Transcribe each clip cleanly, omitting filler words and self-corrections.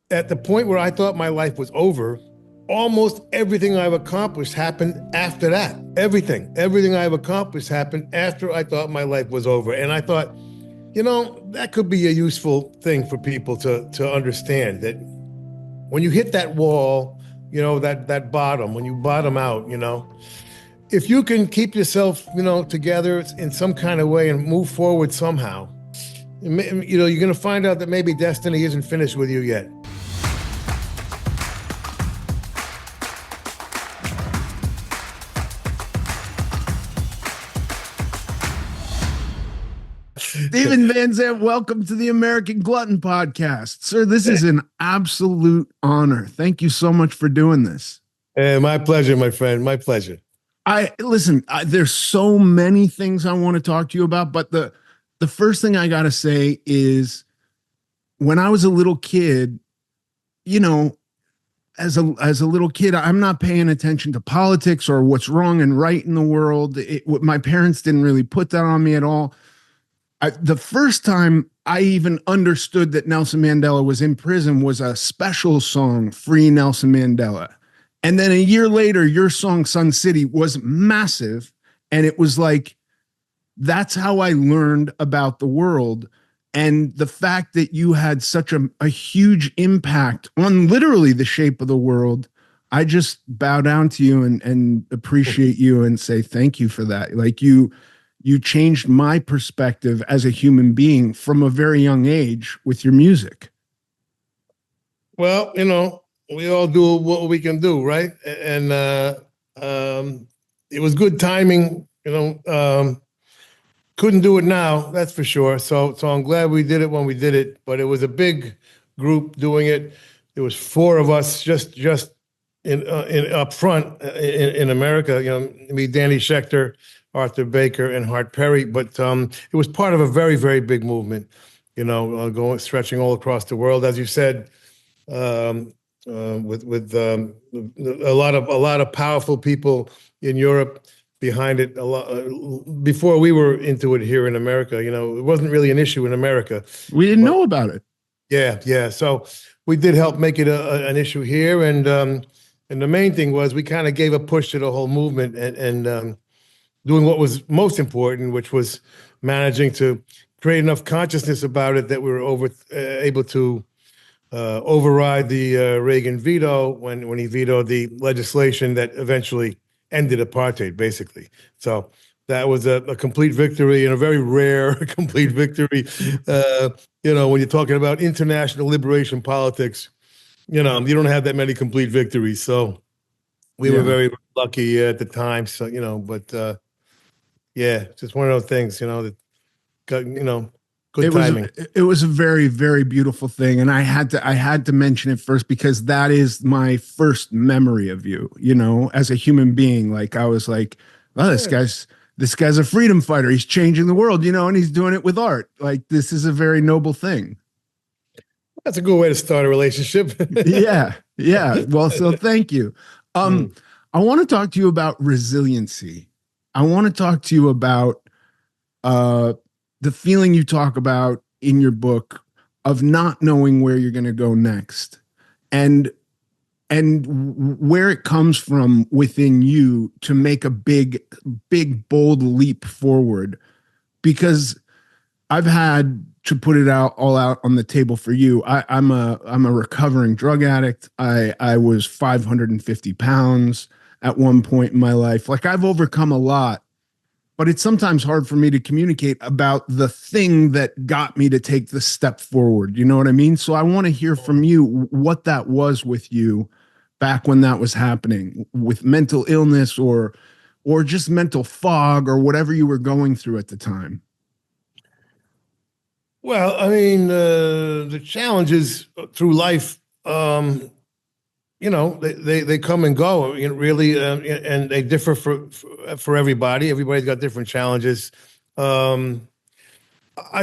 at the point where I thought my life was over, almost everything I've accomplished happened after that. Everything I've accomplished happened after I thought my life was over. And I thought, that could be a useful thing for people to understand that when you hit that wall, that bottom, when you bottom out, if you can keep yourself, together in some kind of way and move forward somehow, you're going to find out that maybe destiny isn't finished with you yet. Steven Van Zandt, welcome to the American Glutton Podcast. Sir, this is an absolute honor. Thank you so much for doing this. My pleasure, my friend. My pleasure. There's so many things I want to talk to you about, but the first thing I got to say is when I was a little kid, as a little kid, I'm not paying attention to politics or what's wrong and right in the world. My parents didn't really put that on me at all. The first time I even understood that Nelson Mandela was in prison was a special song, Free Nelson Mandela. And then a year later, your song, Sun City, was massive. And it was like, that's how I learned about the world. And the fact that you had such a huge impact on literally the shape of the world, I just bow down to you and appreciate you and say thank you for that. Like you changed my perspective as a human being from a very young age with your music. Well, we all do what we can do, right? And it was good timing, couldn't do it now, that's for sure. So I'm glad we did it when we did it, but it was a big group doing it. There was four of us just in up front in America, me, Danny Schechter, Arthur Baker, and Hart Perry, but it was part of a very, very big movement, stretching all across the world, as you said, with a lot of powerful people in Europe behind it. A lot before we were into it here in America. It wasn't really an issue in America. We didn't know about it. Yeah. So we did help make it an issue here, and the main thing was we kind of gave a push to the whole movement and doing what was most important, which was managing to create enough consciousness about it that we were able to override the Reagan veto when he vetoed the legislation that eventually ended apartheid, basically. So that was a complete victory, and a very rare complete victory. When you're talking about international liberation politics, you don't have that many complete victories. So we were very lucky at the time. So, but yeah, just one of those things, that got, good timing. It was a very, very beautiful thing. And I had to mention it first because that is my first memory of you, as a human being. Like I was like, oh, this guy's a freedom fighter. He's changing the world, and he's doing it with art. Like this is a very noble thing. That's a good way to start a relationship. Yeah. Well, so thank you. I want to talk to you about resiliency. I want to talk to you about the feeling you talk about in your book of not knowing where you're going to go next, and where it comes from within you to make a big, bold leap forward. Because I've had to put it all out on the table for you. I'm a recovering drug addict. I was 550 pounds at one point in my life. Like I've overcome a lot, but it's sometimes hard for me to communicate about the thing that got me to take the step forward. You know what I mean? So I want to hear from you what that was with you back when that was happening, with mental illness or just mental fog or whatever you were going through at the time. Well, I mean, the challenges through life, they come and go, really, and they differ for everybody. Everybody's got different challenges. I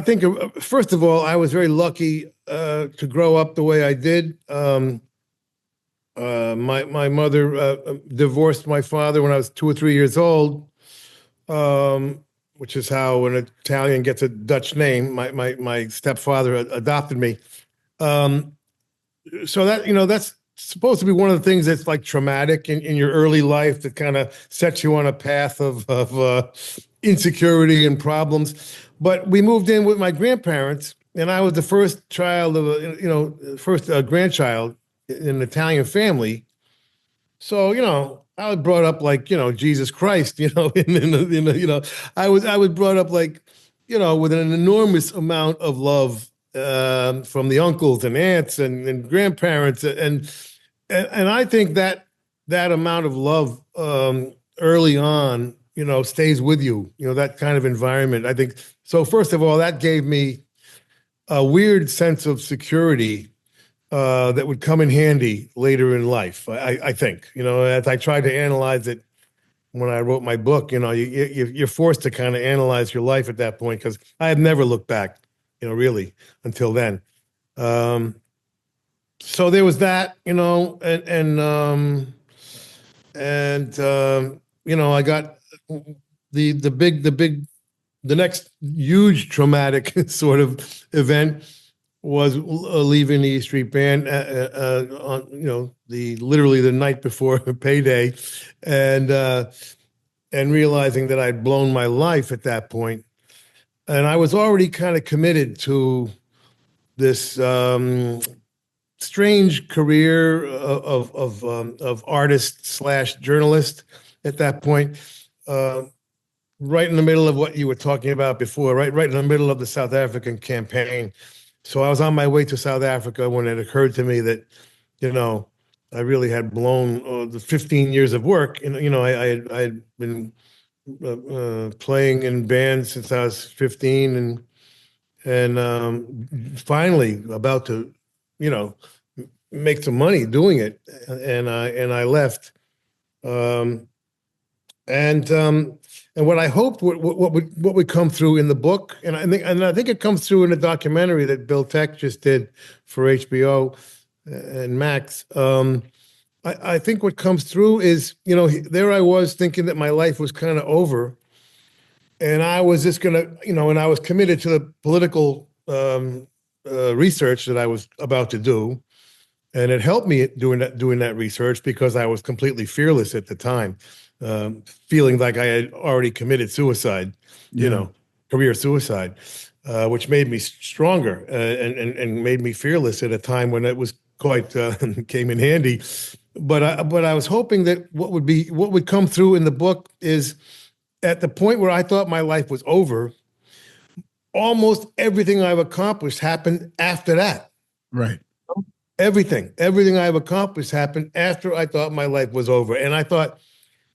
think, first of all, I was very lucky to grow up the way I did. My mother divorced my father when I was 2 or 3 years old, which is how an Italian gets a Dutch name. My stepfather adopted me. so that, that's supposed to be one of the things that's like traumatic in your early life that kind of sets you on a path of insecurity and problems. But we moved in with my grandparents, and I was the first child of first grandchild in an Italian family. So, I was brought up like, Jesus Christ, I was brought up like, with an enormous amount of love from the uncles and aunts and grandparents. And I think that that amount of love early on, stays with you, that kind of environment. I think so. First of all, that gave me a weird sense of security that would come in handy later in life. I think, as I tried to analyze it when I wrote my book, you're forced to kind of analyze your life at that point because I had never looked back, really until then. So there was that, I got the next huge traumatic sort of event was leaving the E Street Band on the literally the night before payday, and realizing that I'd blown my life at that point, and I was already kind of committed to this strange career of artist slash journalist at that point. Right in the middle of what you were talking about before, right in the middle of the South African campaign. So I was on my way to South Africa when it occurred to me that, I really had blown the 15 years of work. And, I had been playing in bands since I was 15 and finally about to, make some money doing it. And I left. And what I hoped what would come through in the book, and I think it comes through in a documentary that Bill Tech just did for HBO and Max. I think what comes through is, there I was thinking that my life was kind of over, and I was just gonna, and I was committed to the political research that I was about to do, and it helped me doing that research because I was completely fearless at the time. Feeling like I had already committed suicide, career suicide, which made me stronger and made me fearless at a time when it was quite came in handy. But I was hoping that what would come through in the book is at the point where I thought my life was over, almost everything I've accomplished happened after that. Right. Everything I've accomplished happened after I thought my life was over. And I thought,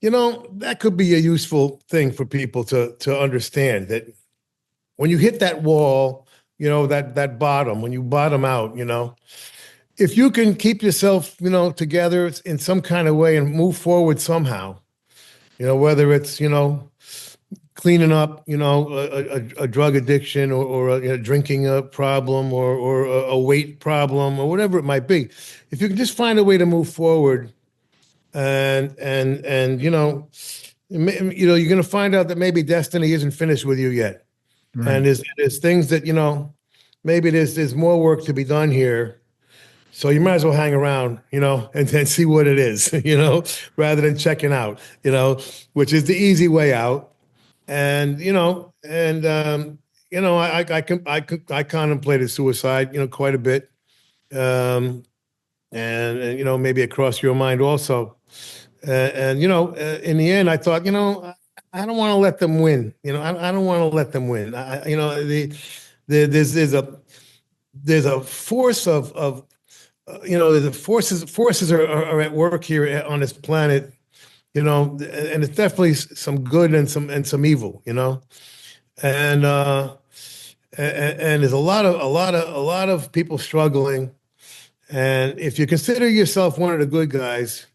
that could be a useful thing for people to understand that when you hit that wall, that bottom, when you bottom out, if you can keep yourself, together in some kind of way and move forward somehow, whether it's, cleaning up, a drug addiction or a drinking problem or a weight problem or whatever it might be, if you can just find a way to move forward and you're going to find out that maybe destiny isn't finished with you yet. Right. And there's things that, maybe there's more work to be done here. So you might as well hang around, and then see what it is, rather than checking out, which is the easy way out. And, I contemplated suicide, quite a bit. And maybe it crossed your mind also. In the end, I thought, I don't want to let them win. I don't want to let them win. There's a force of the forces are at work here on this planet, and it's definitely some good and some evil, and there's a lot of people struggling. And if you consider yourself one of the good guys,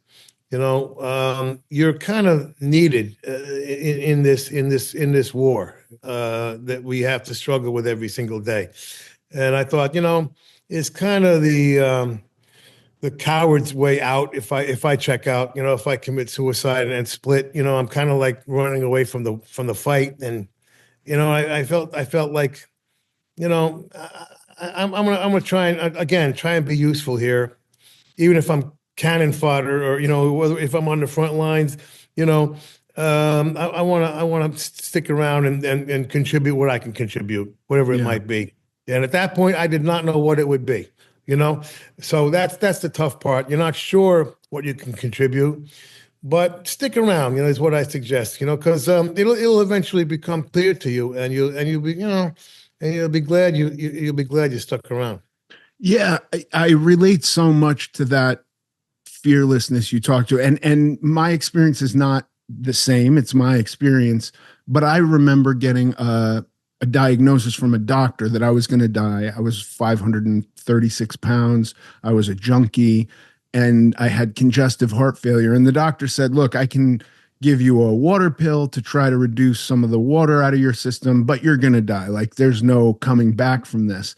you're kind of needed in this war that we have to struggle with every single day. And I thought, it's kind of the coward's way out if I check out, if I commit suicide and split, I'm kind of like running away from the fight. And I felt like, I'm gonna try and again try and be useful here, even if I'm cannon fodder or whether if I'm on the front lines, you know, I want to stick around and contribute what I can contribute, whatever it Yeah. might be. And at that point, I did not know what it would be, you know. So that's the tough part. You're not sure what you can contribute, but stick around, is what I suggest, because it'll eventually become clear to you, and you'll be, and you'll be glad you'll be glad you stuck around. Yeah, I relate so much to that fearlessness you talked to, and my experience is not the same. It's my experience, but I remember getting a diagnosis from a doctor that I was going to die. I was 536 pounds. I was a junkie, and I had congestive heart failure. And the doctor said, "Look, I can give you a water pill to try to reduce some of the water out of your system, but you're going to die. Like, there's no coming back from this."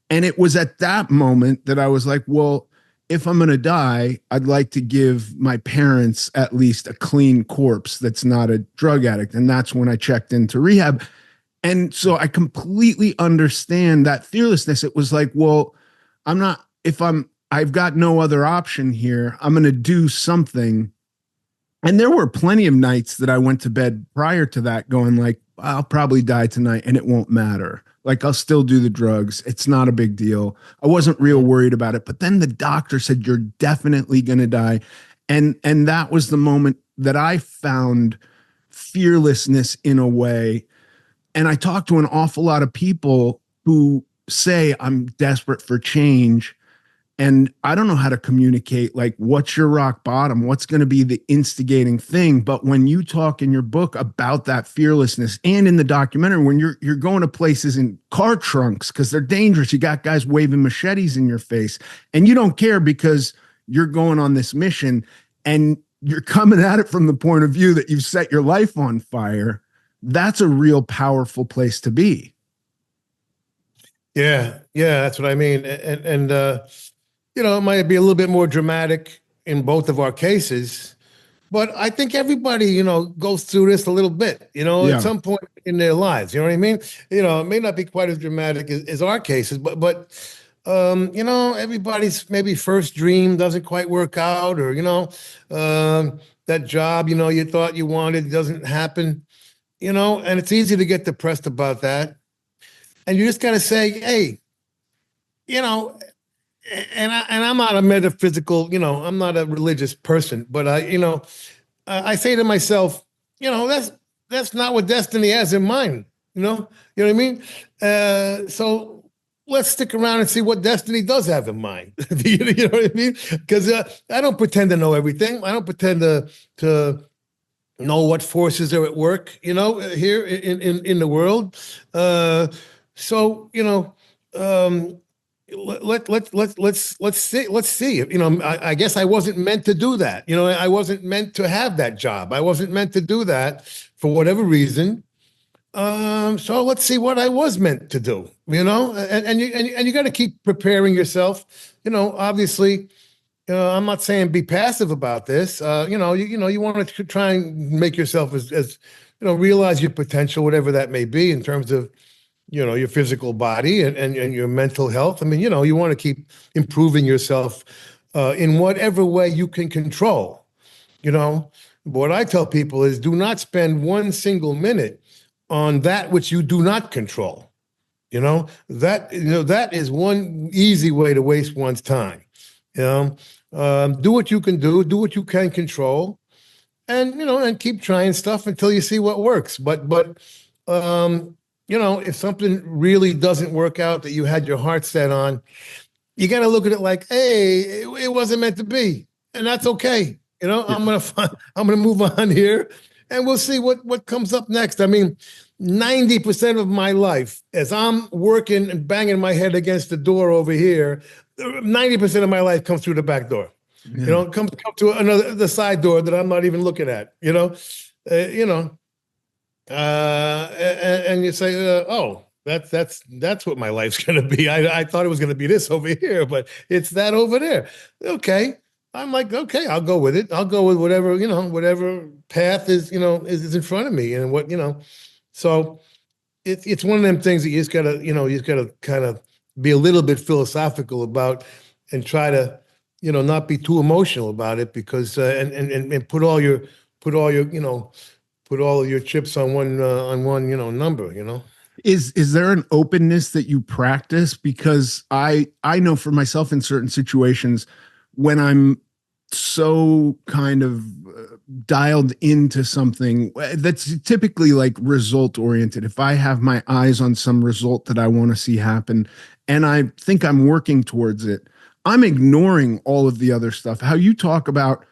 And it was at that moment that I was like, well, if I'm going to die, I'd like to give my parents at least a clean corpse that's not a drug addict. And that's when I checked into rehab. And so I completely understand that fearlessness. It was like, well, I'm not, if I've got no other option here, I'm going to do something. And there were plenty of nights that I went to bed prior to that going like, I'll probably die tonight and it won't matter. Like, I'll still do the drugs. It's not a big deal. I wasn't real worried about it. But then the doctor said, you're definitely going to die. And that was the moment that I found fearlessness in a way. And I talked to an awful lot of people who say, I'm desperate for change. And I don't know how to communicate, like, what's your rock bottom? What's going to be the instigating thing? But when you talk in your book about that fearlessness, and in the documentary, when you're going to places in car trunks because they're dangerous, you got guys waving machetes in your face, and you don't care because you're going on this mission, and you're coming at it from the point of view that you've set your life on fire. That's a real powerful place to be. Yeah, that's what I mean. It might be a little bit more dramatic in both of our cases, but I think everybody, goes through this a little bit, at Yeah. some point in their lives. You know what I mean? It may not be quite as dramatic as our cases, but everybody's maybe first dream doesn't quite work out, or, that job, you thought you wanted doesn't happen, and it's easy to get depressed about that. And you just got to say, hey, you know, I'm not a metaphysical, I'm not a religious person, but I say to myself, that's not what destiny has in mind. You know what I mean? So let's stick around and see what destiny does have in mind. You know what I mean? Because I don't pretend to know everything. I don't pretend to know what forces are at work. Here in the world. So let's see. I guess I wasn't meant to do that. I wasn't meant to have that job. I wasn't meant to do that for whatever reason. So let's see what I was meant to do. And you got to keep preparing yourself. Obviously, I'm not saying be passive about this. You want to try and make yourself as realize your potential, whatever that may be, in terms of your physical body and your mental health. I mean, you want to keep improving yourself in whatever way you can control. What I tell people is do not spend one single minute on that which you do not control. That is one easy way to waste one's time. Do what you can do what you can control, and keep trying stuff until you see what works. But if something really doesn't work out that you had your heart set on, you got to look at it like, hey, it wasn't meant to be, and that's okay. I'm gonna move on here, and we'll see what comes up next. I mean, 90% of my life, as I'm working and banging my head against the door over here, 90% of my life comes through the back door. Yeah. Come to the side door that I'm not even looking at. Uh, you know, and you say, oh, that's what my life's going to be. I thought it was going to be this over here, but it's that over there. Okay. I'm like, okay, I'll go with it. I'll go with whatever path is in front of me, and so it's one of them things that you just gotta kind of be a little bit philosophical about and try to, not be too emotional about it because and put all your put all of your chips on one number. Is there an openness that you practice? Because I know for myself in certain situations when I'm so kind of dialed into something that's typically like result oriented. If I have my eyes on some result that I want to see happen and I think I'm working towards it, I'm ignoring all of the other stuff. How you talk about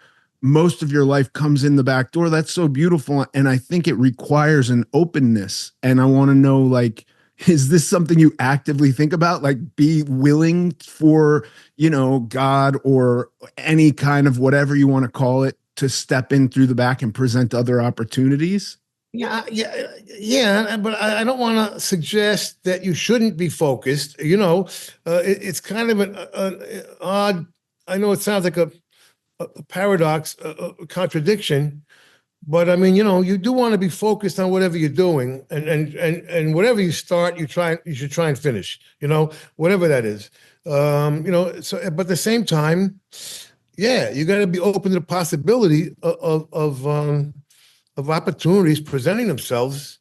most of your life comes in the back door. That's so beautiful. And I think it requires an openness. And I want to know, like, is this something you actively think about? Like, be willing for, God or any kind of whatever you want to call it to step in through the back and present other opportunities? Yeah. But I don't want to suggest that you shouldn't be focused. It's kind of an odd. I know it sounds like a paradox, a contradiction. But I mean, you do want to be focused on whatever you're doing, and whatever you start, you should try and finish. Whatever that is. So, but at the same time, yeah, you got to be open to the possibility of opportunities presenting themselves,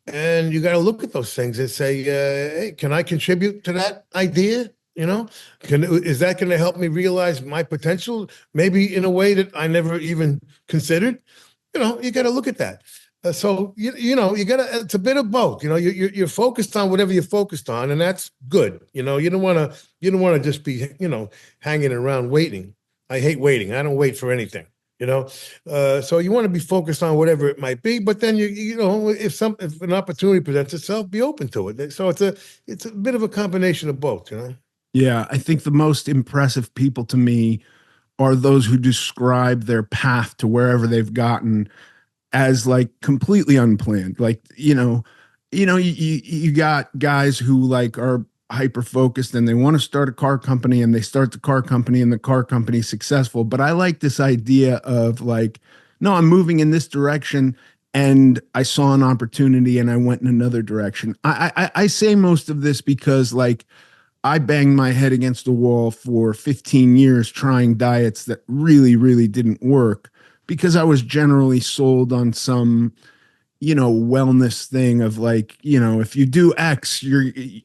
and you got to look at those things and say, "Hey, can I contribute to that idea?" Is that going to help me realize my potential, maybe in a way that I never even considered? You got to look at that. So you got to. It's a bit of both. You're focused on whatever you're focused on, and that's good. You don't want to just be hanging around waiting. I hate waiting. I don't wait for anything. So you want to be focused on whatever it might be, but then if an opportunity presents itself, be open to it. So it's a bit of a combination of both. Yeah, I think the most impressive people to me are those who describe their path to wherever they've gotten as like completely unplanned. Like, you got guys who like are hyper focused and they want to start a car company and they start the car company and the car company is successful. But I like this idea of like, no, I'm moving in this direction and I saw an opportunity and I went in another direction. I say most of this because like I banged my head against the wall for 15 years trying diets that really, really didn't work because I was generally sold on some, wellness thing of like, if you do X,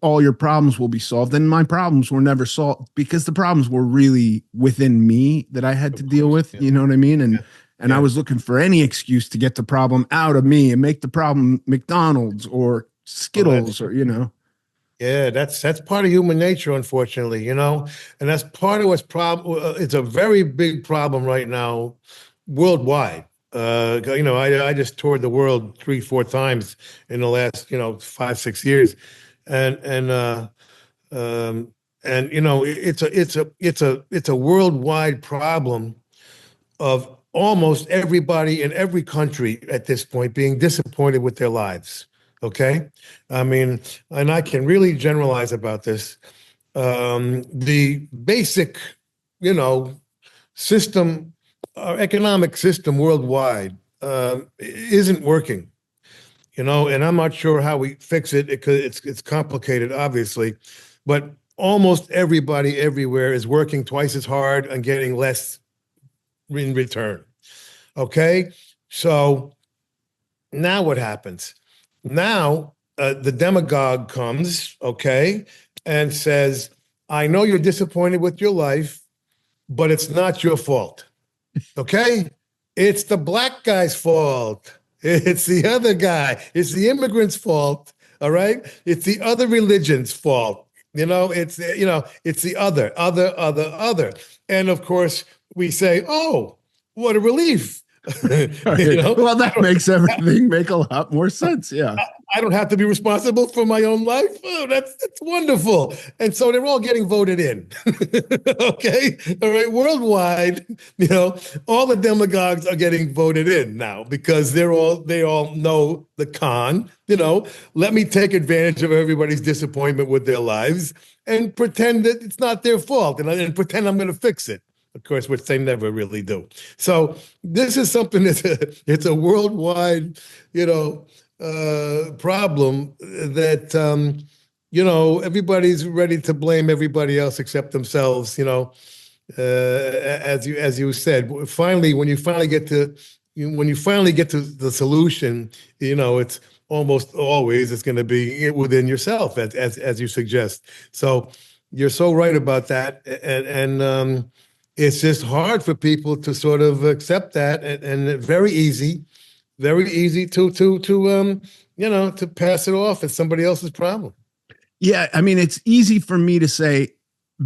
all your problems will be solved. And my problems were never solved because the problems were really within me that I had to deal with. Yeah. You know what I mean? And Yeah. I was looking for any excuse to get the problem out of me and make the problem McDonald's or Skittles or. Yeah, that's part of human nature, unfortunately, and that's part of what's problem. It's a very big problem right now, worldwide. I just toured the world 3-4 times in the last 5-6 years, and it's a worldwide problem of almost everybody in every country at this point being disappointed with their lives. Okay. I mean, and I can really generalize about this. The basic, you know, system, economic system worldwide isn't working, and I'm not sure how we fix it because it's complicated, obviously, but almost everybody everywhere is working twice as hard and getting less in return. Okay. So now what happens? Now the demagogue comes, okay, and says, I know you're disappointed with your life, but it's not your fault. Okay? It's the black guy's fault. It's the other guy. It's the immigrant's fault. All right? It's the other religion's fault. It's the other. And of course, we say, oh, what a relief. Well, that makes everything make a lot more sense. Yeah. I don't have to be responsible for my own life. Oh, that's wonderful. And so they're all getting voted in. Okay. All right. Worldwide, all the demagogues are getting voted in now because they all know the con. Let me take advantage of everybody's disappointment with their lives and pretend that it's not their fault and pretend I'm going to fix it. Of course, which they never really do. So this is something it's a worldwide, problem that everybody's ready to blame everybody else except themselves, as you said. Finally, when you finally get to the solution, it's almost always it's going to be within yourself, as you suggest. So you're so right about that, and it's just hard for people to sort of accept that, and very easy to pass it off as somebody else's problem. Yeah, I mean, it's easy for me to say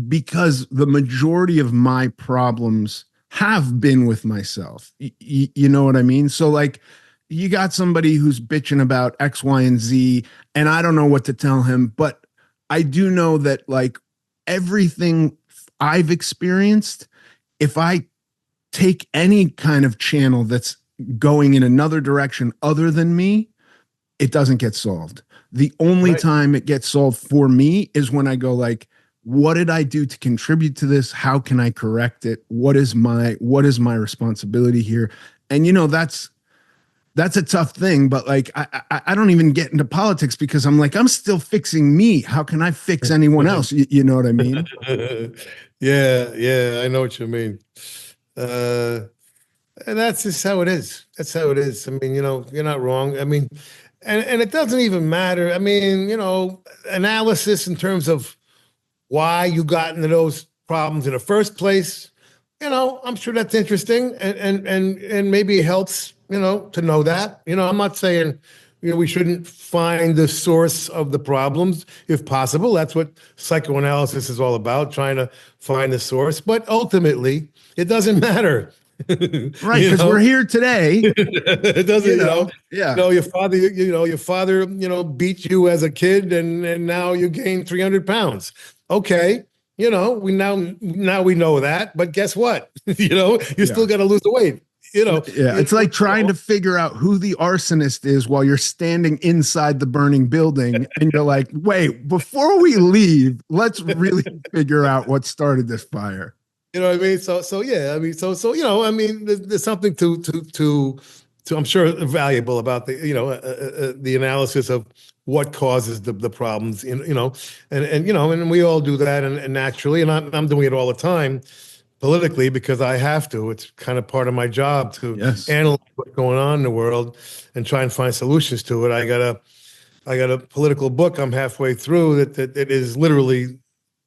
because the majority of my problems have been with myself. You know what I mean? So, like, you got somebody who's bitching about X, Y, and Z, and I don't know what to tell him, but I do know that, like, everything I've experienced, if I take any kind of channel that's going in another direction other than me, it doesn't get solved. The only time it gets solved for me is when I go, like, what did I do to contribute to this? How can I correct it? What is my responsibility here? And that's a tough thing, but like I don't even get into politics because I'm like, I'm still fixing me. How can I fix anyone else? You know what I mean? Yeah, I know what you mean. And that's just how it is. That's how it is. I mean, you're not wrong. I mean, and it doesn't even matter. I mean, analysis in terms of why you got into those problems in the first place. I'm sure that's interesting, and maybe it helps, to know that. I'm not saying, we shouldn't find the source of the problems if possible. That's what psychoanalysis is all about, trying to find the source. But ultimately, it doesn't matter. Right, because we're here today. It doesn't, yeah. Your father, beat you as a kid, and now you gain 300 pounds. Okay, we now we know that, but guess what? You still got to lose the weight. It's like trying to figure out who the arsonist is while you're standing inside the burning building, and you're like, wait, before we leave, let's really figure out what started this fire. You know what I mean? So yeah, I mean, I mean, there's something to I'm sure valuable about the analysis of what causes the problems, and we all do that, and naturally, and I'm doing it all the time politically because I have to. It's kind of part of my job to analyze what's going on in the world and try and find solutions to it. I got a political book I'm halfway through that is literally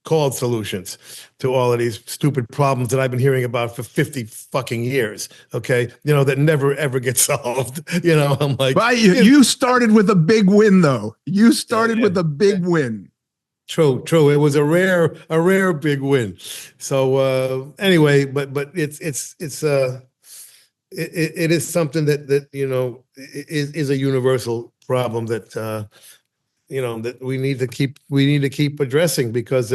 called Solutions to all of these stupid problems that I've been hearing about for 50 fucking years. Okay. That never, ever get solved. I'm like, but you started with a big win though. You started with a big win. True. It was a rare big win. So, anyway, but it is something that is a universal problem that, that we need to keep addressing because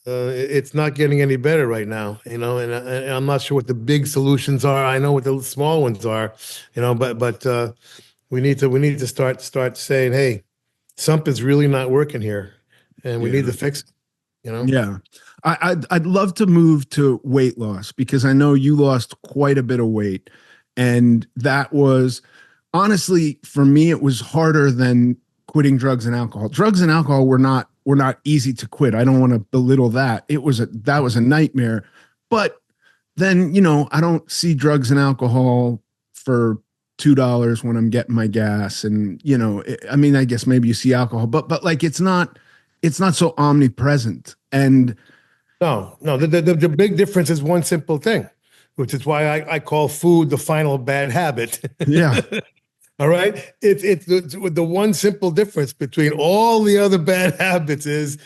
it's not getting any better right now, and I'm not sure what the big solutions are. I know what the small ones are, but we need to start saying, hey, something's really not working here, and we need to fix it. Yeah, I'd love to move to weight loss because I know you lost quite a bit of weight, and that was honestly for me it was harder than quitting drugs and alcohol. Drugs and alcohol were not easy to quit. I don't want to belittle that. That was a nightmare. But then, I don't see drugs and alcohol for $2 when I'm getting my gas. And, I mean, I guess maybe you see alcohol, but like it's not so omnipresent. And no, the big difference is one simple thing, which is why I call food the final bad habit. Yeah. All right. It's the one simple difference between all the other bad habits is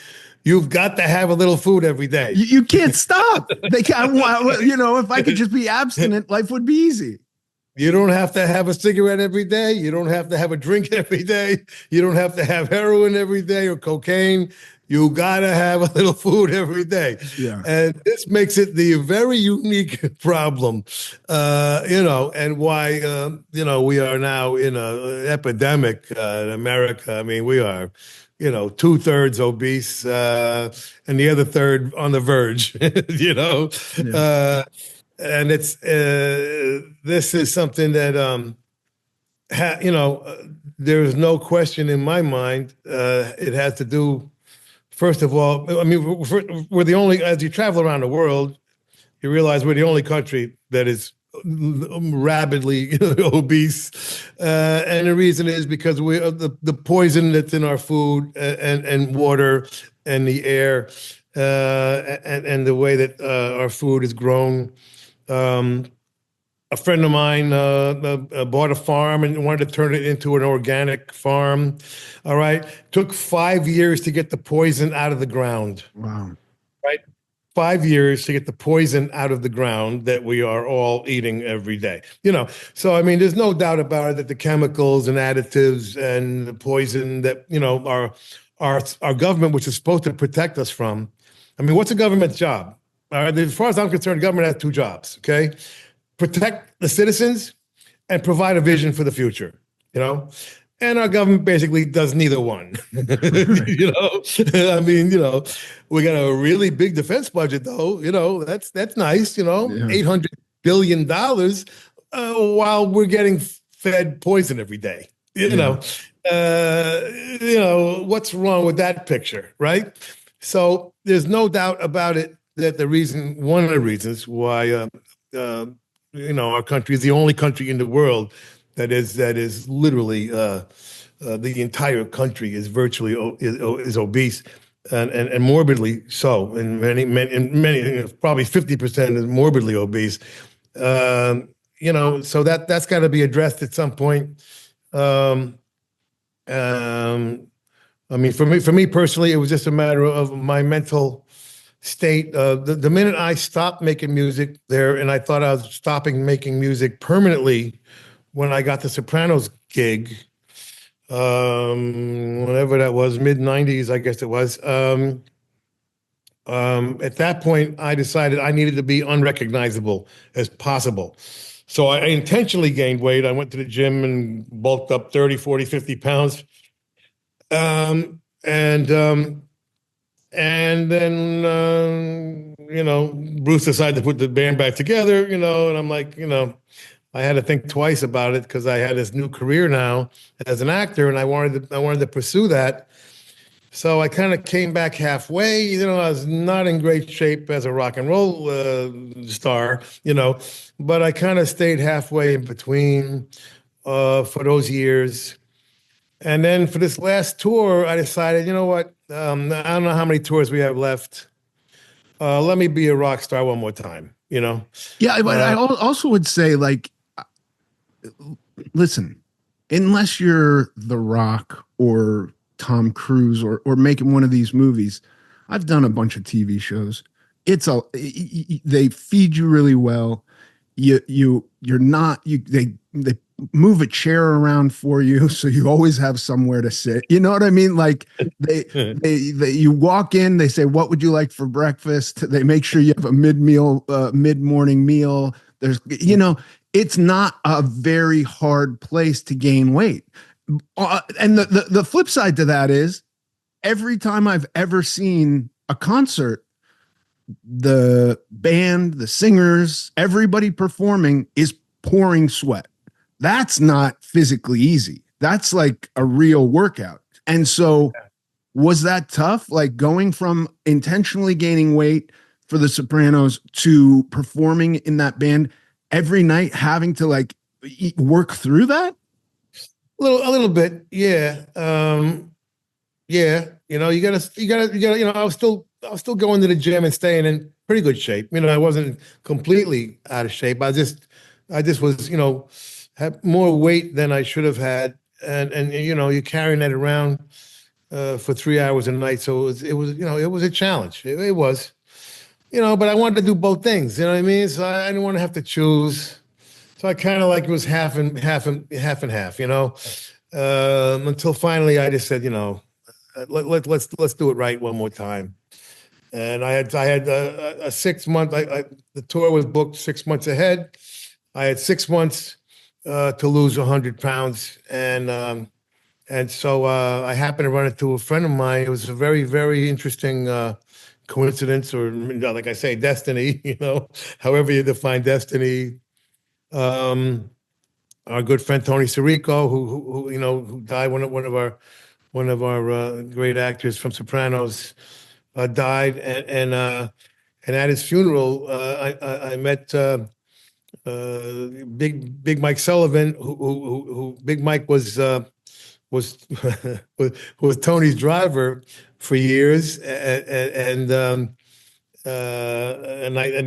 you've got to have a little food every day. You can't stop. They can't, if I could just be abstinent, life would be easy. You don't have to have a cigarette every day. You don't have to have a drink every day. You don't have to have heroin every day or cocaine. You gotta have a little food every day. Yeah. And this makes it the very unique problem, and why, we are now in an epidemic in America. I mean, we are, 2/3 obese, and the other third on the verge, Yeah. and it's, this is something that, you know, there is no question in my mind. It has to do, first of all, I mean, we're the only, as you travel around the world, you realize we're the only country that is rabidly obese. And the reason is because we the poison that's in our food and water and the air and the way that our food is grown. Um, a friend of mine bought a farm and wanted to turn it into an organic farm. All right. Took 5 years to get the poison out of the ground. Wow. Right. 5 years to get the poison out of the ground that we are all eating every day. So I mean, there's no doubt about it that the chemicals and additives and the poison that, our government, which is supposed to protect us from. I mean, what's a government's job? All right. As far as I'm concerned, government has two jobs. Okay. Protect the citizens and provide a vision for the future, you know? And our government basically does neither one. I mean, we got a really big defense budget though, that's nice, Yeah. $800 billion while we're getting fed poison every day. Yeah. What's wrong with that picture, right? So there's no doubt about it that one of the reasons why our country is the only country in the world that is literally the entire country is virtually is obese and morbidly so, and many probably 50% is morbidly obese. So that's got to be addressed at some point. Um, um, I mean, for me personally, it was just a matter of my mental state. The minute I stopped making music there, and I thought I was stopping making music permanently when I got the Sopranos gig, whenever that was, mid '90s, I guess it was. At that point, I decided I needed to be unrecognizable as possible. So I intentionally gained weight. I went to the gym and bulked up 30, 40, 50 pounds. And then, Bruce decided to put the band back together, and I'm like, I had to think twice about it because I had this new career now as an actor, and I wanted to pursue that. So I kind of came back halfway. I was not in great shape as a rock and roll star, but I kind of stayed halfway in between for those years. And then for this last tour, I decided, you know what? I don't know how many tours we have left. Let me be a rock star one more time, Yeah, but I also would say, like, listen, unless you're The Rock or Tom Cruise or making one of these movies, I've done a bunch of TV shows. They feed you really well. You're not they move a chair around for you, so you always have somewhere to sit. You know what I mean? Like they you walk in, they say, "What would you like for breakfast?" They make sure you have a mid morning meal. There's it's not a very hard place to gain weight. And the flip side to that is every time I've ever seen a concert, the band, the singers, everybody performing is pouring sweat. That's not physically easy. That's like a real workout. And so was that tough? Like going from intentionally gaining weight for the Sopranos to performing in that band every night, having to like work through that? A little bit, yeah. Yeah, I was still going to the gym and staying in pretty good shape. I wasn't completely out of shape. I just was, had more weight than I should have had. And you're carrying that around for 3 hours a night. So it was a challenge. It was, but I wanted to do both things, you know what I mean? So I didn't want to have to choose. So I kind of like it was half and half and half and half, until finally I just said, let's do it right one more time. And I had a 6 month. The tour was booked 6 months ahead. I had 6 months to lose 100 pounds, and so I happened to run into a friend of mine. It was a very, very interesting coincidence, or like I say, destiny. However you define destiny. Um, our good friend Tony Sirico, who you know, who died, one of our great actors from Sopranos, died, and at his funeral, I met Big Mike Sullivan, who Big Mike was was Tony's driver for years, and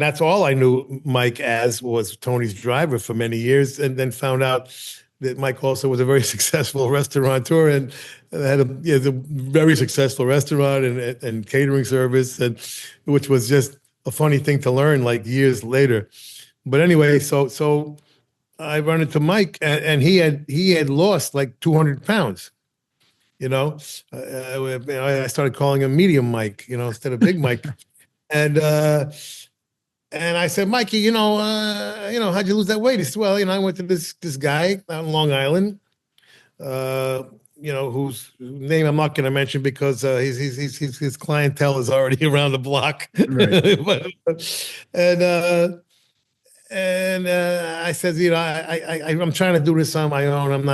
that's all I knew Mike as, was Tony's driver for many years, and then found out that Mike also was a very successful restaurateur and had a very successful restaurant and catering service, and which was just a funny thing to learn like years later. But anyway, so I run into Mike, and he had lost like 200 pounds. You know, I started calling him Medium Mike, you know, instead of Big Mike. And I said, Mikey, how'd you lose that weight? He said, well, I went to this guy out in Long Island, whose name I'm not going to mention because his clientele is already around the block. Right. And I said, I'm trying to do this on my own. I'm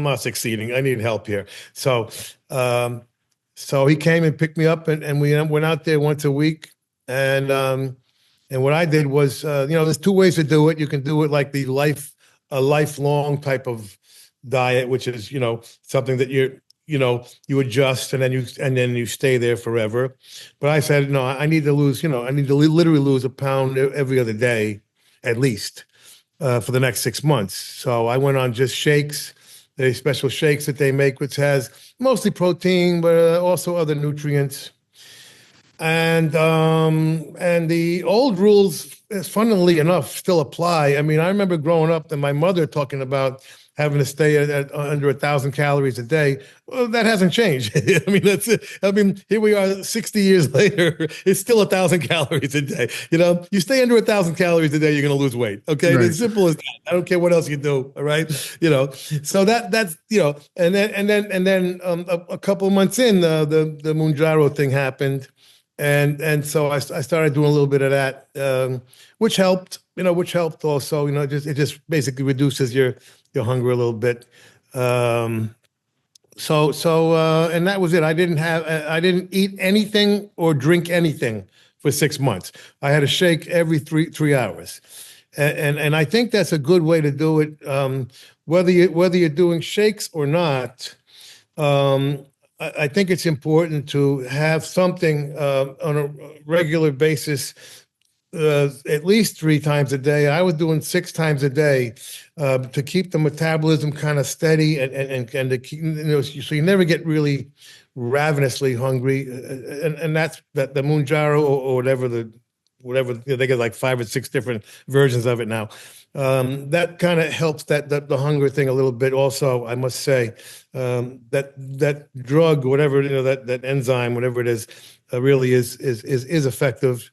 not succeeding. I need help here. So he came and picked me up, and we went out there once a week. And what I did was, there's two ways to do it. You can do it like a lifelong type of diet, which is, something that you adjust and then you stay there forever. But I said, no, I need to literally lose a pound every other day, at least, for the next 6 months. So I went on just shakes. There's special shakes that they make, which has mostly protein, but also other nutrients. And the old rules, funnily enough, still apply. I mean, I remember growing up and my mother talking about having to stay at under 1,000 calories a day. Well, that hasn't changed. I mean, that's it. I mean, here we are 60 years later. It's still 1,000 calories a day. You stay under 1,000 calories a day, you're going to lose weight. Okay. Right. It's simple as that. I don't care what else you do. All right. So that's, and then a couple of months in, the Mounjaro thing happened. And so I started doing a little bit of that, which helped also, it just basically reduces your hunger a little bit. And that was it. I didn't eat anything or drink anything for 6 months. I had a shake every three hours. And I think that's a good way to do it. Whether you're doing shakes or not, I think it's important to have something on a regular basis, at least 3 times a day. I was doing 6 times a day to keep the metabolism kind of steady and to keep, so you never get really ravenously hungry. And that's the Mounjaro or whatever they get like 5 or 6 different versions of it now. That kind of helps the hunger thing a little bit. Also, I must say, that drug, whatever, that enzyme, whatever it is, really is effective.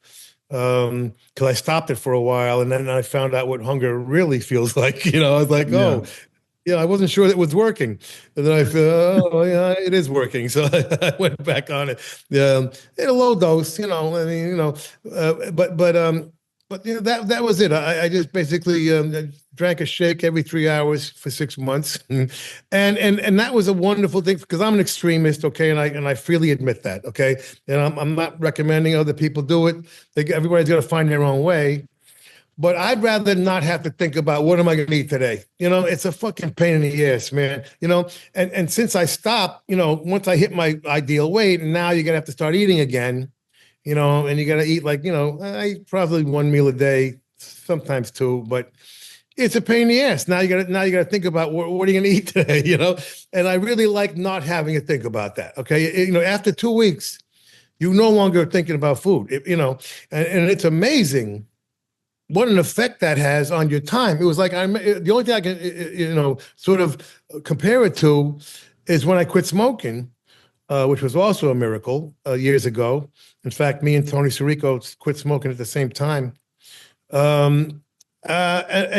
Because I stopped it for a while, and then I found out what hunger really feels like. I was like, I wasn't sure that it was working. And then I feel, oh, yeah, it is working. So I went back on it. In a low dose, but that was it. I just basically drank a shake every 3 hours for 6 months, and that was a wonderful thing because I'm an extremist, okay, and I freely admit that, okay, and I'm not recommending other people do it. Everybody's got to find their own way, but I'd rather not have to think about what am I going to eat today. It's a fucking pain in the ass, man. And since I stopped, once I hit my ideal weight, and now you're gonna have to start eating again. And you got to eat like, I eat probably 1 meal a day, sometimes 2, but it's a pain in the ass. Now you got to think about what are you going to eat today, And I really like not having to think about that. Okay. After 2 weeks, you're no longer thinking about food, and it's amazing what an effect that has on your time. It was like, the only thing I can, sort of compare it to is when I quit smoking. Which was also a miracle years ago. In fact, me and Tony Sirico quit smoking at the same time. And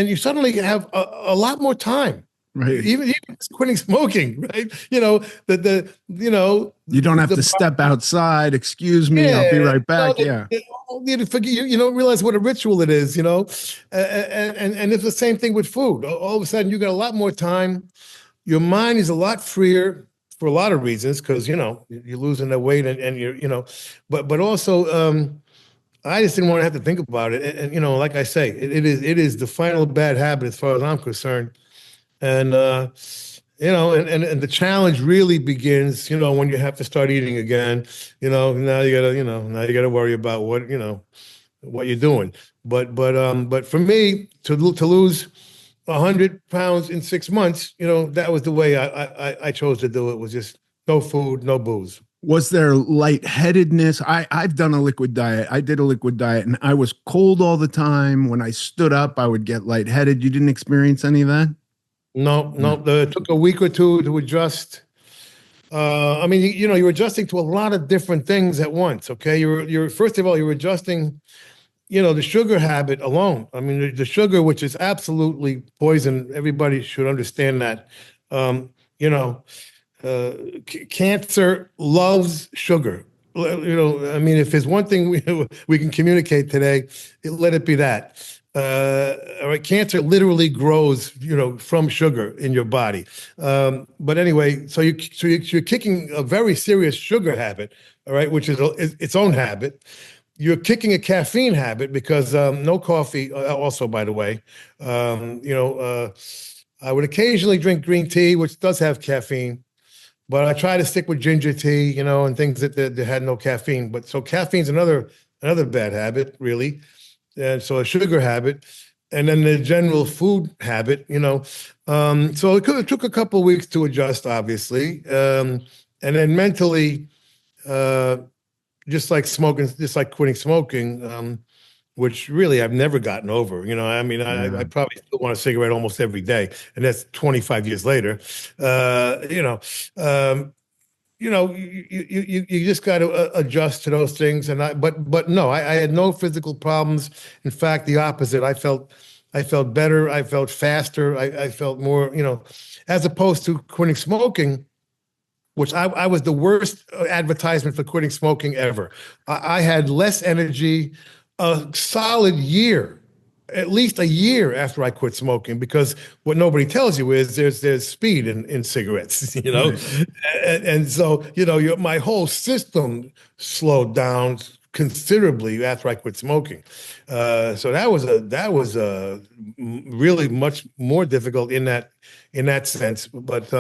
you suddenly have a lot more time. Right. Even quitting smoking, right? You don't have to step outside. Excuse me, I'll be right back. You forget, you don't realize what a ritual it is, you know, and it's the same thing with food. All of a sudden, you got a lot more time. Your mind is a lot freer for a lot of reasons, because you know you're losing the weight, and you're, you know, but also I just didn't want to have to think about it. And you know, like I say, it is the final bad habit as far as I'm concerned. And you know, and the challenge really begins, you know, when you have to start eating again. You know, now you gotta worry about what, you know, what you're doing. But for me to lose 100 pounds in 6 months, you know, that was the way I chose to do it. Was just no food, no booze. Was there lightheadedness? I've done a liquid diet. I did a liquid diet and I was cold all the time. When I stood up, I would get lightheaded. You didn't experience any of that? No, no. It took a week or two to adjust. I mean, you know, you're adjusting to a lot of different things at once. Okay, you're first of all, you're adjusting, you know, the sugar habit alone. I mean, the sugar, which is absolutely poison. Everybody should understand that. You know, cancer loves sugar. You know, I mean, if there's one thing we can communicate today, let it be that. All right, cancer literally grows, you know, from sugar in your body. But anyway, so you're kicking a very serious sugar habit, all right, which is its own habit. You're kicking a caffeine habit because no coffee. Also, by the way, you know, I would occasionally drink green tea, which does have caffeine, but I try to stick with ginger tea, you know, and things that had no caffeine. But so caffeine's another bad habit, really. And so a sugar habit, and then the general food habit, you know. So it took a couple of weeks to adjust, obviously, and then mentally, just like smoking, just like quitting smoking, which really I've never gotten over. You know, I mean, I probably still want a cigarette almost every day, and that's 25 years later. You know. You know, you just got to adjust to those things. But no, I had no physical problems. In fact, the opposite. I felt better. I felt faster. I felt more, you know, as opposed to quitting smoking, which I was the worst advertisement for quitting smoking ever. I had less energy, a solid year, at least a year after I quit smoking, because what nobody tells you is there's speed in cigarettes, you know, Right. and so, you know, my whole system slowed down considerably after I quit smoking. So that was really much more difficult in that sense. But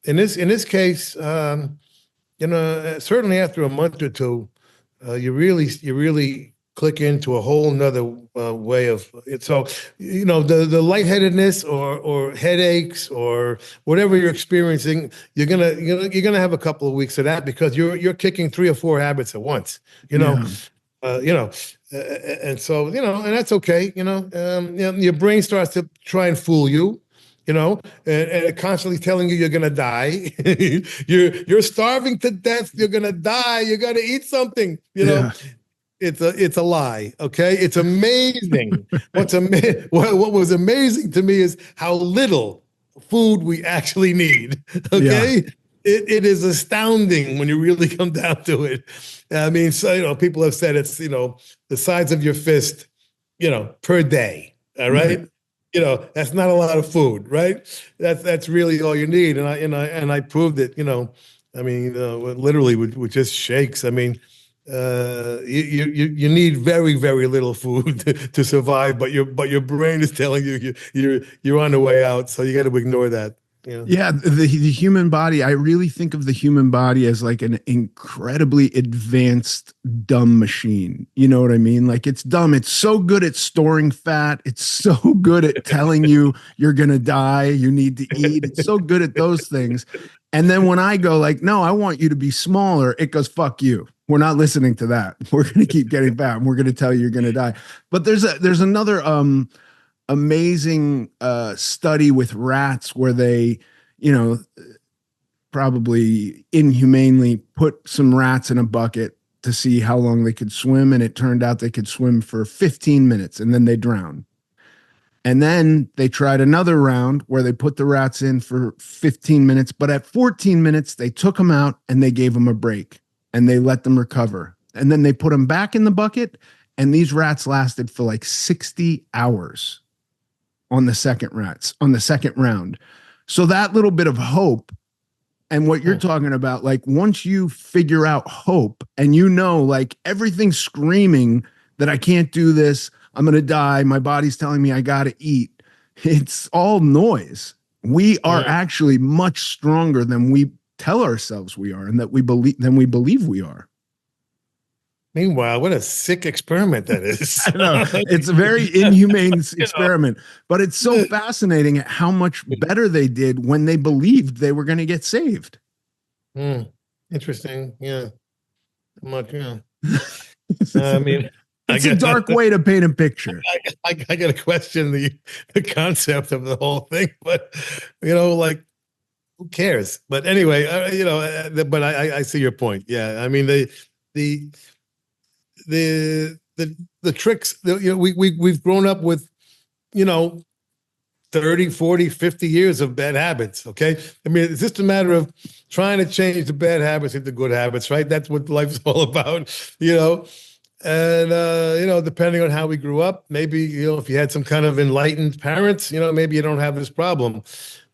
in this case, you know, certainly after a month or two, you really click into a whole nother way of it. So, you know, the lightheadedness or headaches or whatever you're experiencing, you're gonna have a couple of weeks of that, because you're kicking 3 or 4 habits at once. You know, Yeah. you know, and so, you know, and that's okay. You know, your brain starts to try and fool you. You know, and constantly telling you you're gonna die. You're starving to death. You're gonna die. You got to eat something. You know, Yeah. it's a lie. Okay, it's amazing. What was amazing to me is how little food we actually need. Yeah. Okay, it is astounding when you really come down to it. I mean, so, you know, people have said it's, you know, the size of your fist, you know, per day. All Right. right. You know, that's not a lot of food, right? That's really all you need. And I proved it, you know. I mean, literally with just shakes. I mean, you need very, very little food to survive, but your brain is telling you're on the way out, so you got to ignore that. Yeah. Yeah, the human body, I really think of the human body as like an incredibly advanced dumb machine. You know what I mean? Like it's dumb. It's so good at storing fat. It's so good at telling you you're going to die, you need to eat. It's so good at those things. And then when I go like, "No, I want you to be smaller," it goes, "Fuck you. We're not listening to that. We're going to keep getting fat and we're going to tell you you're going to die." But there's another amazing study with rats where they, you know, probably inhumanely put some rats in a bucket to see how long they could swim. And it turned out they could swim for 15 minutes and then they drowned. And then they tried another round where they put the rats in for 15 minutes. But at 14 minutes, they took them out and they gave them a break and they let them recover. and then they put them back in the bucket, and these rats lasted for like 60 hours on the second round. So that little bit of hope, and what you're talking about, like once you figure out hope and like everything's screaming that I can't do this, I'm going to die, my body's telling me I got to eat. It's all noise. We are actually much stronger than we tell ourselves we are, and that we believe we are. Meanwhile, what a sick experiment that is. I know. It's a very inhumane experiment, but it's so fascinating at how much better they did when they believed they were going to get saved. Interesting. Yeah. Much, yeah. I mean, it's a dark way to paint a picture. I got to question the concept of the whole thing, but like, who cares? But anyway, but I see your point. Yeah. I mean, the tricks, we've grown up with, 30, 40, 50 years of bad habits. Okay. I mean, it's just a matter of trying to change the bad habits into good habits, right? That's what life's all about, and, depending on how we grew up, maybe, if you had some kind of enlightened parents, maybe you don't have this problem.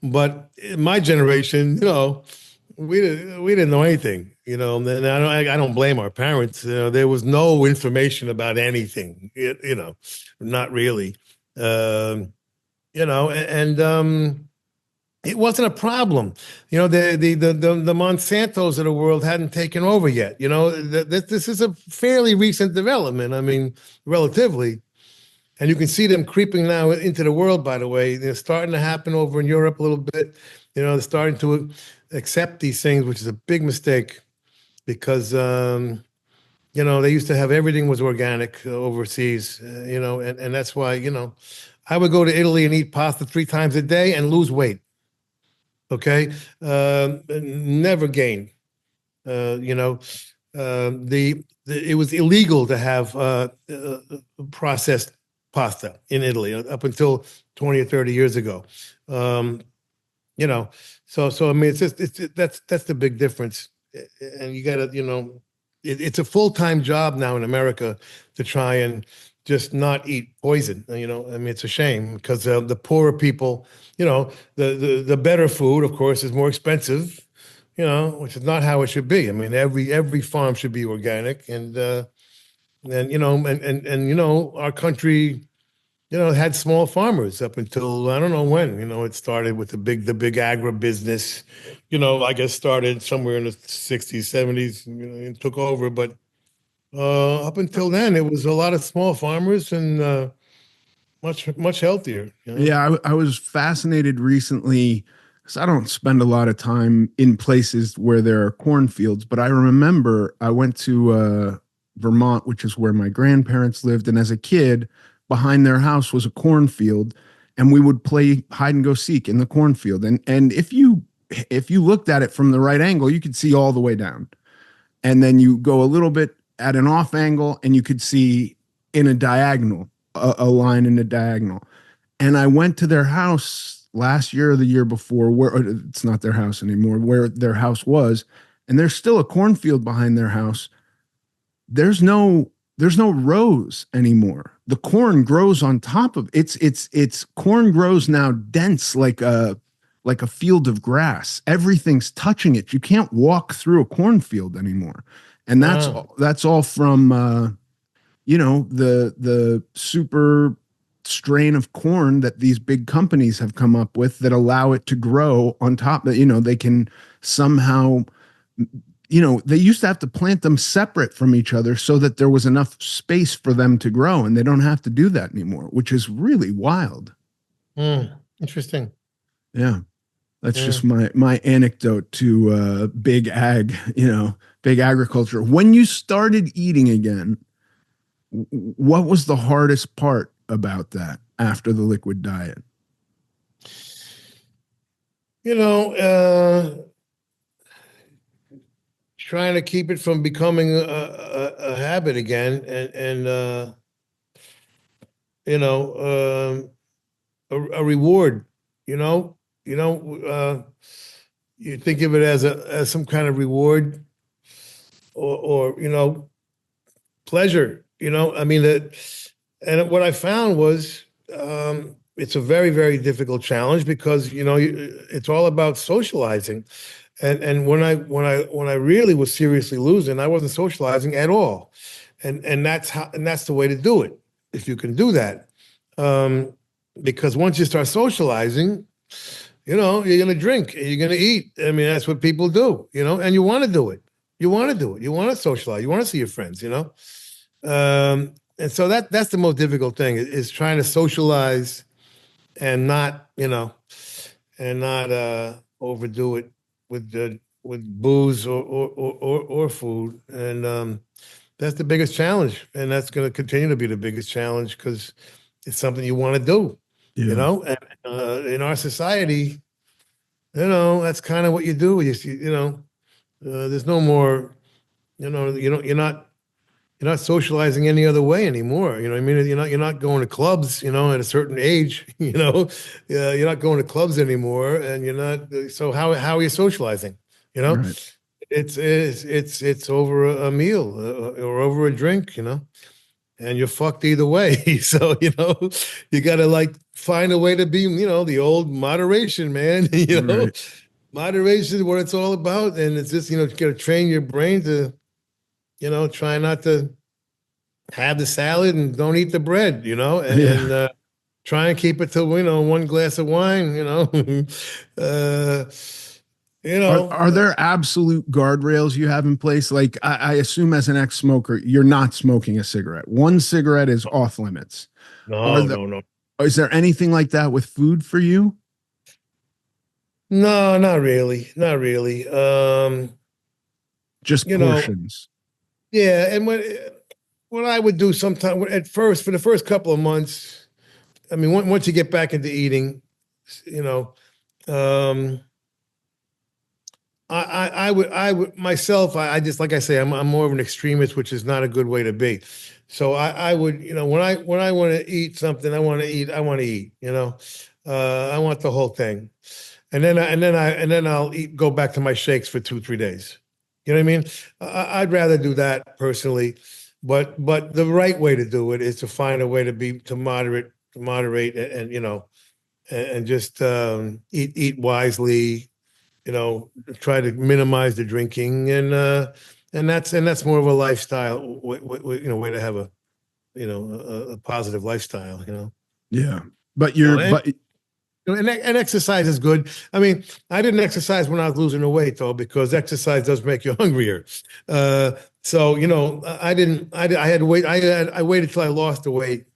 But in my generation, we didn't know anything, and I don't blame our parents. There was no information about anything, not really. And it wasn't a problem. The Monsantos of the world hadn't taken over yet. This is a fairly recent development. I mean, relatively. And you can see them creeping now into the world, by the way. They're starting to happen over in Europe a little bit. They're starting to accept these things, which is a big mistake because, they used to have everything was organic overseas, and that's why, I would go to Italy and eat pasta 3 times a day and lose weight. Okay. Never gain. It was illegal to have processed pasta in Italy up until 20 or 30 years ago. So I mean, that's the big difference. And you got to, it's a full-time job now in America to try and just not eat poison. I mean, it's a shame because the poorer people, the better food, of course, is more expensive, which is not how it should be. I mean, every farm should be organic, and our country, had small farmers up until I don't know when. It started with the big agribusiness. I guess started somewhere in the 60s, 70s, and took over, but. Up until then, it was a lot of small farmers and much healthier. Yeah, I was fascinated recently because I don't spend a lot of time in places where there are cornfields, but I remember I went to Vermont, which is where my grandparents lived, and as a kid, behind their house was a cornfield, and we would play hide and go seek in the cornfield. And if you looked at it from the right angle, you could see all the way down, and then you go a little bit at an off angle and you could see in a diagonal, a line in a diagonal. And I went to their house last year or the year before, where it's not their house anymore, where their house was, and there's still a cornfield behind their house. There's no rows anymore. The corn grows on top of it's corn grows now dense like a field of grass. Everything's touching it. You can't walk through a cornfield anymore. And that's all from the super strain of corn that these big companies have come up with that allow it to grow on top. That they can somehow, they used to have to plant them separate from each other so that there was enough space for them to grow, and they don't have to do that anymore, which is really wild. Interesting. Yeah. That's just my anecdote to big ag, big agriculture. When you started eating again, what was the hardest part about that after the liquid diet? Trying to keep it from becoming a habit again, and a reward. You think of it as some kind of reward, or pleasure, I mean, and what I found was, it's a very, very difficult challenge because, it's all about socializing. And when I really was seriously losing, I wasn't socializing at all. And that's the way to do it, if you can do that. Um, because once you start socializing, you're gonna drink and you're gonna eat. I mean, that's what people do, and you want to do it. You want to do it. You want to socialize. You want to see your friends. And so that's the most difficult thing is trying to socialize and not, overdo it with booze or food. And that's the biggest challenge. And that's going to continue to be the biggest challenge because it's something you want to do, Yeah. And in our society, that's kind of what you do. There's no more, you're not socializing any other way anymore. You know what I mean? You're not going to clubs, at a certain age, you're not going to clubs anymore, and you're not. So how are you socializing? You know, Right. it's over a meal or over a drink, and you're fucked either way. So, you got to like find a way to be, the old moderation, man. Right. Moderation is what it's all about, and it's just, you got to train your brain to, try not to have the salad and don't eat the bread, and, Yeah. try and keep it to, one glass of wine, uh, Are there absolute guardrails you have in place? Like I assume as an ex-smoker, you're not smoking a cigarette. One cigarette is off limits. Are no, there, no, no, is there anything like that with food for you? no, not really, not really. Just You know, portions. yeah, and what I would do sometime at first, for the first couple of months, I mean, once you get back into eating, you know, um, I would myself, I just, like I say, I'm more of an extremist, which is not a good way to be. So I would, when I want to eat something, I want to eat, I want the whole thing. And then I'll go back to my shakes for 2, 3 days. You know what I mean? I'd rather do that personally, but the right way to do it is to find a way to moderate and just eat wisely. Try to minimize the drinking, and that's more of a lifestyle way to have a positive lifestyle. Yeah. But you're And but and exercise is good. I mean, I didn't exercise when I was losing the weight though, because exercise does make you hungrier. So I didn't. I had to wait. I waited till I lost the weight,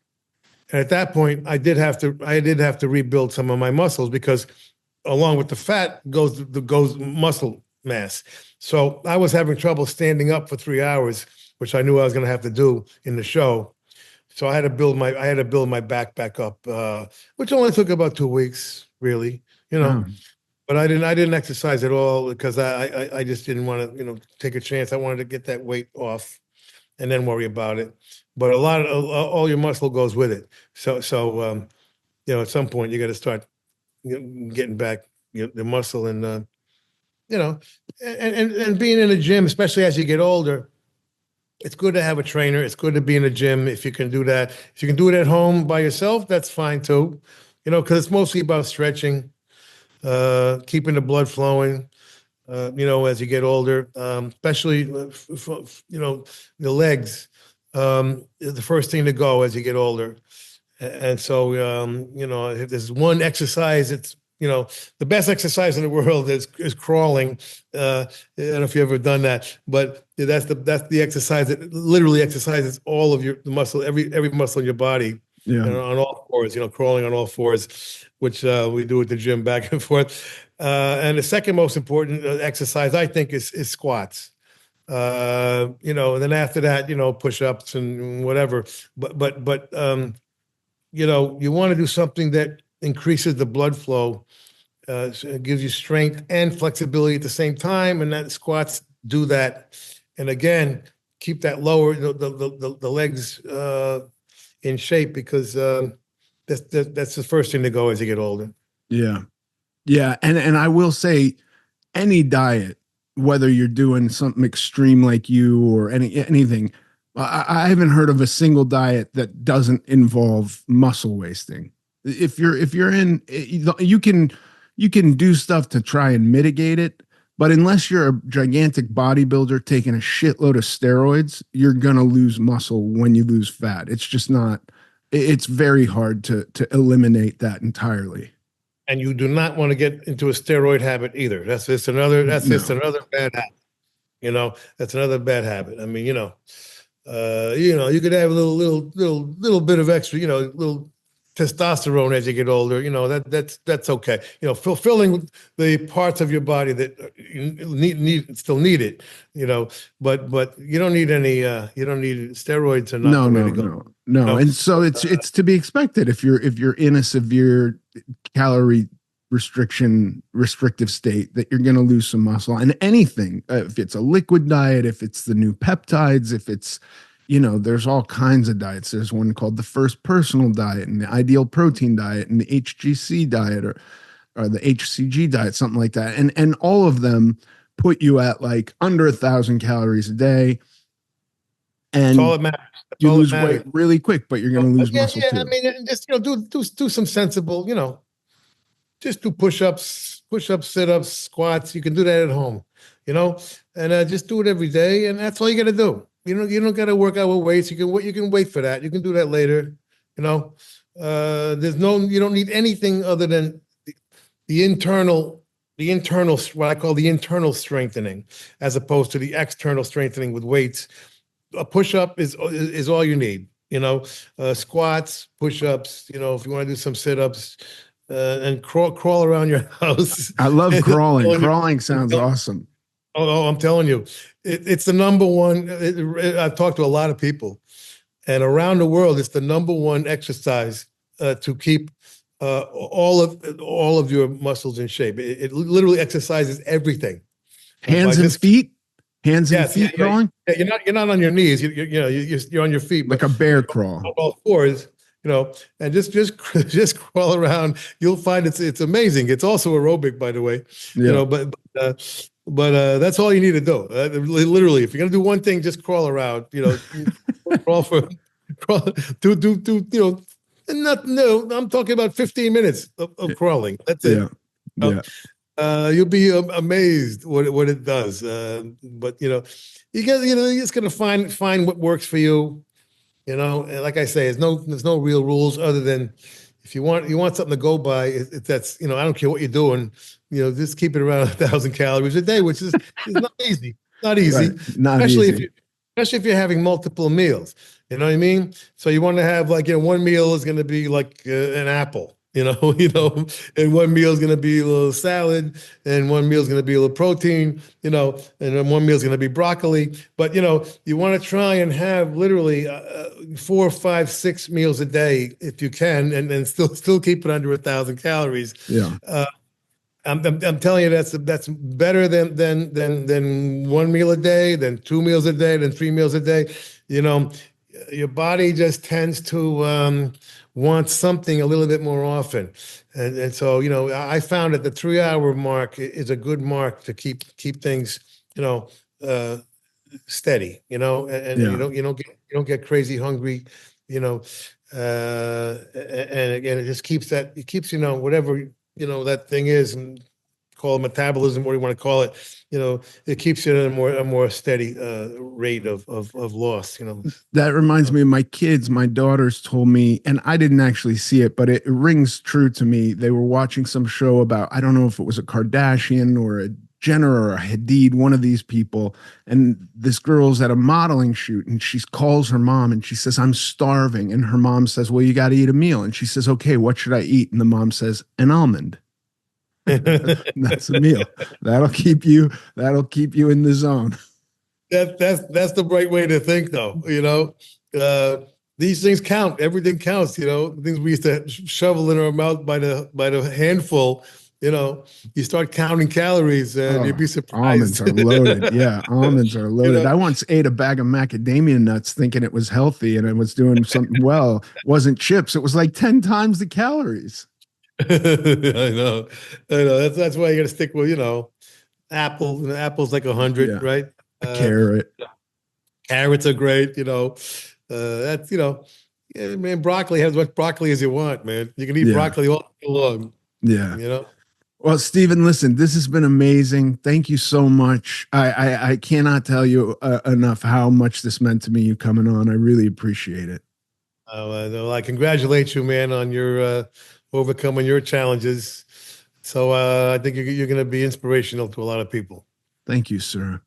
and at that point, I did have to rebuild some of my muscles because along with the fat goes muscle mass. So I was having trouble standing up for 3 hours, which I knew I was going to have to do in the show. So I had to build my back up, which only took about 2 weeks, really. You know, oh, but I didn't exercise at all because I just didn't want to take a chance. I wanted to get that weight off and then worry about it. But all your muscle goes with it. So at some point you got to start getting back the muscle and you know and being in a gym, especially as you get older. It's good to have a trainer. It's good to be in a gym if you can do that. If you can do it at home by yourself, that's fine too. Because it's mostly about stretching, keeping the blood flowing. As you get older, especially the legs. Is the first thing to go as you get older. And so, if there's one exercise, it's, the best exercise in the world is crawling. I don't know if you've ever done that, but that's the exercise that literally exercises all of the muscle, every muscle in your body, yeah. on all fours, crawling on all fours, which we do at the gym back and forth. And the second most important exercise, I think, is squats. And then after that, push-ups and whatever. But you want to do something that increases the blood flow, so it gives you strength and flexibility at the same time, and that squats do that. And again, keep that lower the legs in shape because that's the first thing to go as you get older. Yeah. Yeah. And I will say any diet, whether you're doing something extreme like you or anything, I haven't heard of a single diet that doesn't involve muscle wasting. If you're in, you can do stuff to try and mitigate it, but unless you're a gigantic bodybuilder taking a shitload of steroids, you're gonna lose muscle when you lose fat. It's just not. It's very hard to eliminate that entirely. And you do not want to get into a steroid habit either. That's just No, another bad habit. That's another bad habit. I mean, you could have a little bit of extra, little testosterone as you get older. That's okay. Fulfilling the parts of your body that still need it. But you don't need steroids are not no, the way no, to go. no, no. No, And so it's to be expected if you're in a severe calorie restrictive state that you're going to lose some muscle. And anything, if it's a liquid diet, if it's the new peptides, if it's, there's all kinds of diets. There's one called the First Personal Diet and the Ideal Protein Diet and the HGC diet or the HCG diet, something like that. And all of them put you at like under 1,000 calories a day, that's all and that matters. That's you all that lose matters. weight really quick, but you're going to lose Yeah, muscle yeah. I too. mean, and just do some sensible, just do push-ups, sit-ups, squats. You can do that at home, and just do it every day, and that's all you got to do. You don't got to work out with weights. You can wait for that. You can do that later. You don't need anything other than the internal, what I call the internal strengthening, as opposed to the external strengthening with weights. A push-up is all you need. Squats, push-ups. If you want to do some sit-ups, and crawl around your house. I love crawling. Telling you- Crawling sounds awesome. I'm telling you, it's the number one. I've talked to a lot of people, and around the world, it's the number one exercise to keep all of your muscles in shape. It literally exercises everything. Hands and feet, hands and feet crawling. Yeah, you're not on your knees. You're on your feet, like a bear crawl. On all fours. And just crawl around. You'll find it's amazing. It's also aerobic, by the way. Yeah. But that's all you need to do. Literally, if you're gonna do one thing, just crawl around. Crawl crawl do. Not no. I'm talking about 15 minutes of crawling. That's it. You'll be amazed what it does. But you just gotta find what works for you. And like I say, there's no real rules other than if you want something to go by. That's I don't care what you're doing. Just keep it around 1,000 calories a day, which is not easy. Not easy, right. Not especially easy. Especially if you're having multiple meals. You know what I mean? So you want to have one meal is going to be like an apple. And one meal is going to be a little salad, and one meal is going to be a little protein, and then one meal is going to be broccoli. But you want to try and have literally 4, 5, 6 meals a day if you can, and then still keep it under 1,000 calories. Yeah. I'm telling you that's better than one meal a day, than 2 meals a day, than 3 meals a day. Your body just tends to want something a little bit more often, and so I found that the 3-hour mark is a good mark to keep things steady, and you don't get crazy hungry, and again it keeps whatever that thing is, and call it metabolism, what do you want to call it, it keeps you at a more steady rate of loss. That reminds me of my kids. My daughters told me, and I didn't actually see it, but it rings true to me. They were watching some show about, I don't know if it was a Kardashian or a Jenner or a Hadid, one of these people. And this girl's at a modeling shoot, and she calls her mom and she says, "I'm starving." And her mom says, "Well, you got to eat a meal." And she says, "Okay, what should I eat?" And the mom says, "An almond." That's a meal. That'll keep you in the zone. That's the right way to think, though. These things count. Everything counts. Things we used to shovel in our mouth by the handful. You start counting calories, and you'd be surprised. Almonds are loaded. Yeah, almonds are loaded. I once ate a bag of macadamia nuts thinking it was healthy and I was doing something well. It wasn't chips. It was like 10 times the calories. I know. That's why you got to stick with, apples. Apples like 100, right? A carrot. Carrots are great, that's, yeah, man, broccoli has as much broccoli as you want, man. You can eat Yeah. broccoli all day long, Yeah. you know? Well, Steven, listen, this has been amazing. Thank you so much. I cannot tell you enough how much this meant to me, you coming on. I really appreciate it. Well, I congratulate you, man, on your overcoming your challenges. So I think you're going to be inspirational to a lot of people. Thank you, sir.